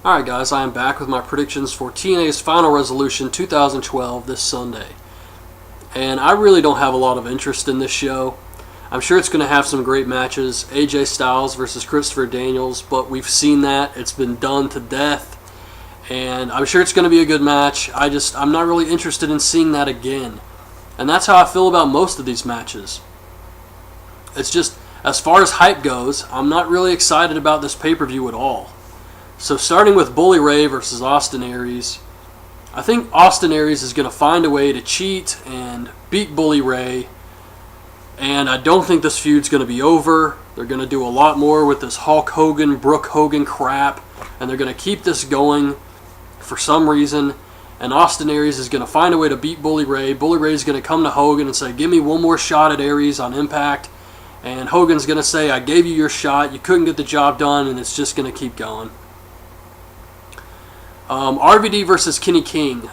Alright guys, I am back with my predictions for TNA's Final Resolution 2012 this Sunday. And I really don't have a lot of interest in this show. I'm sure it's going to have some great matches. AJ Styles versus Christopher Daniels, but we've seen that. It's been done to death. And I'm sure it's going to be a good match. I'm not really interested in seeing that again. And that's how I feel about most of these matches. It's just, as far as hype goes, I'm not really excited about this pay-per-view at all. So starting with Bully Ray versus Austin Aries, I think Austin Aries is going to find a way to cheat and beat Bully Ray, and I don't think this feud's going to be over. They're going to do a lot more with this Hulk Hogan, Brooke Hogan crap, and they're going to keep this going for some reason, and Austin Aries is going to find a way to beat Bully Ray. Bully Ray is going to come to Hogan and say, give me one more shot at Aries on Impact, and Hogan's going to say, I gave you your shot, you couldn't get the job done, and it's just going to keep going. RVD versus Kenny King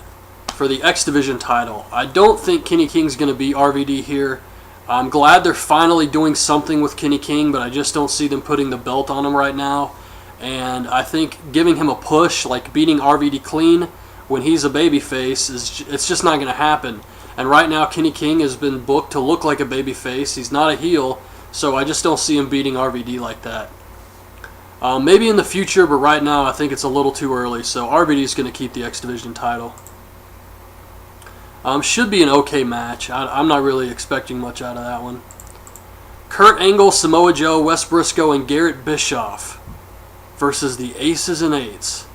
for the X Division title. I don't think Kenny King's going to beat RVD here. I'm glad they're finally doing something with Kenny King, but I just don't see them putting the belt on him right now. And I think giving him a push, like beating RVD clean when he's a babyface, it's just not going to happen. And right now Kenny King has been booked to look like a babyface. He's not a heel, so I just don't see him beating RVD like that. Maybe in the future, but right now I think it's a little too early, so RVD is going to keep the X Division title. Should be an okay match. I'm not really expecting much out of that one. Kurt Angle, Samoa Joe, Wes Briscoe, and Garrett Bischoff versus the Aces and Eights.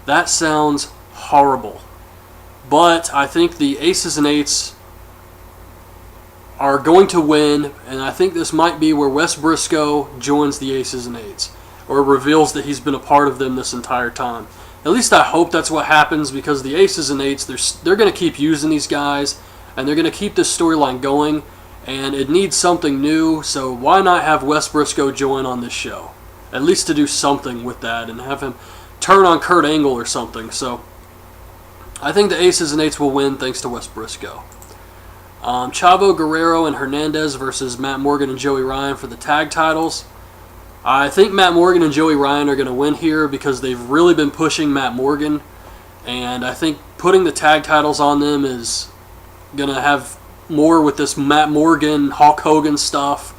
That sounds horrible. But I think the Aces and Eights are going to win, and I think this might be where Wes Briscoe joins the Aces and Eights, or reveals that he's been a part of them this entire time. At least I hope that's what happens, because the Aces and Eights, they're going to keep using these guys, and they're going to keep this storyline going, and it needs something new, so why not have Wes Briscoe join on this show? At least to do something with that, and have him turn on Kurt Angle or something. So I think the Aces and Eights will win thanks to Wes Briscoe. Chavo Guerrero and Hernandez versus Matt Morgan and Joey Ryan for the tag titles. I think Matt Morgan and Joey Ryan are going to win here because they've really been pushing Matt Morgan, and I think putting the tag titles on them is going to have more with this Matt Morgan, Hulk Hogan stuff.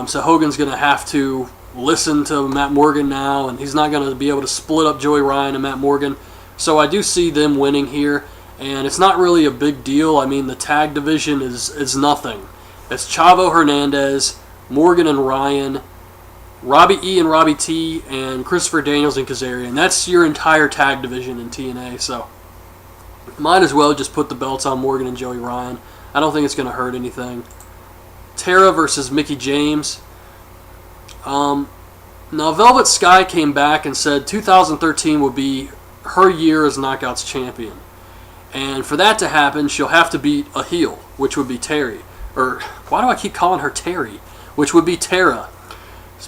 So Hogan's going to have to listen to Matt Morgan now, and he's not going to be able to split up Joey Ryan and Matt Morgan. So I do see them winning here. And it's not really a big deal. I mean, the tag division is nothing. It's Chavo, Hernandez, Morgan and Ryan, Robbie E and Robbie T, and Christopher Daniels and Kazarian. That's your entire tag division in TNA. So might as well just put the belts on Morgan and Joey Ryan. I don't think it's going to hurt anything. Tara versus Mickie James. Now, Velvet Sky came back and said 2013 would be her year as Knockouts champion. And for that to happen, she'll have to beat a heel, which would be Terry. Or, why do I keep calling her Terry? Which would be Tara.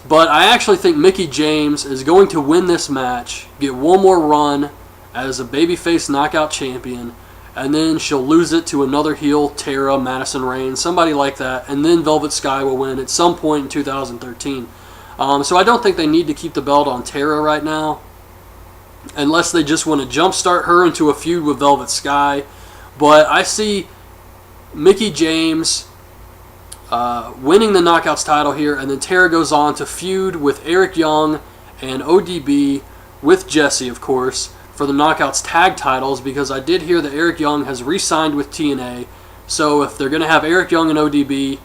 But I actually think Mickie James is going to win this match, get one more run as a babyface knockout champion, and then she'll lose it to another heel, Tara, Madison Rayne, somebody like that, and then Velvet Sky will win at some point in 2013. So I don't think they need to keep the belt on Tara right now, unless they just want to jumpstart her into a feud with Velvet Sky. But I see Mickie James winning the Knockouts title here, and then Tara goes on to feud with Eric Young and ODB, with Jesse, of course, for the Knockouts tag titles, because I did hear that Eric Young has re-signed with TNA. So if they're going to have Eric Young and ODB,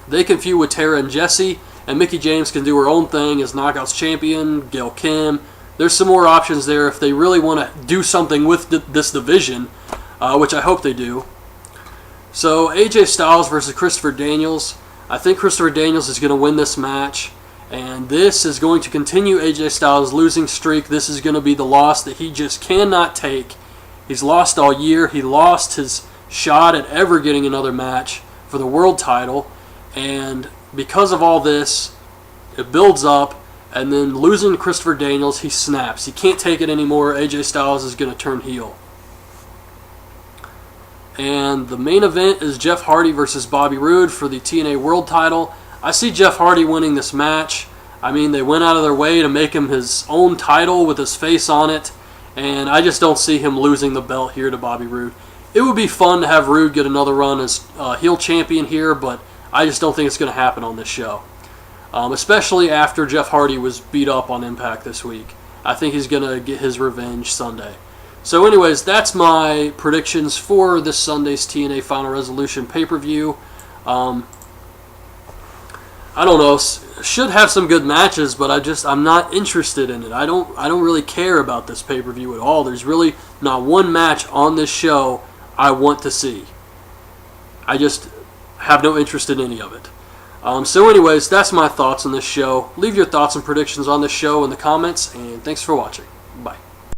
they can feud with Tara and Jesse, and Mickie James can do her own thing as Knockouts champion, Gail Kim. There's some more options there if they really want to do something with this division, which I hope they do. So AJ Styles versus Christopher Daniels. I think Christopher Daniels is going to win this match, and this is going to continue AJ Styles' losing streak. This is going to be the loss that he just cannot take. He's lost all year. He lost his shot at ever getting another match for the world title, and because of all this, it builds up. And then losing to Christopher Daniels, he snaps. He can't take it anymore. AJ Styles is going to turn heel. And the main event is Jeff Hardy versus Bobby Roode for the TNA World title. I see Jeff Hardy winning this match. I mean, they went out of their way to make him his own title with his face on it, and I just don't see him losing the belt here to Bobby Roode. It would be fun to have Roode get another run as heel champion here, but I just don't think it's going to happen on this show. Especially after Jeff Hardy was beat up on Impact this week. I think he's going to get his revenge Sunday. So anyways, that's my predictions for this Sunday's TNA Final Resolution pay-per-view. I don't know, should have some good matches, but I'm not interested in it. I don't really care about this pay-per-view at all. There's really not one match on this show I want to see. I just have no interest in any of it. So anyways, that's my thoughts on this show. Leave your thoughts and predictions on this show in the comments, and thanks for watching. Bye.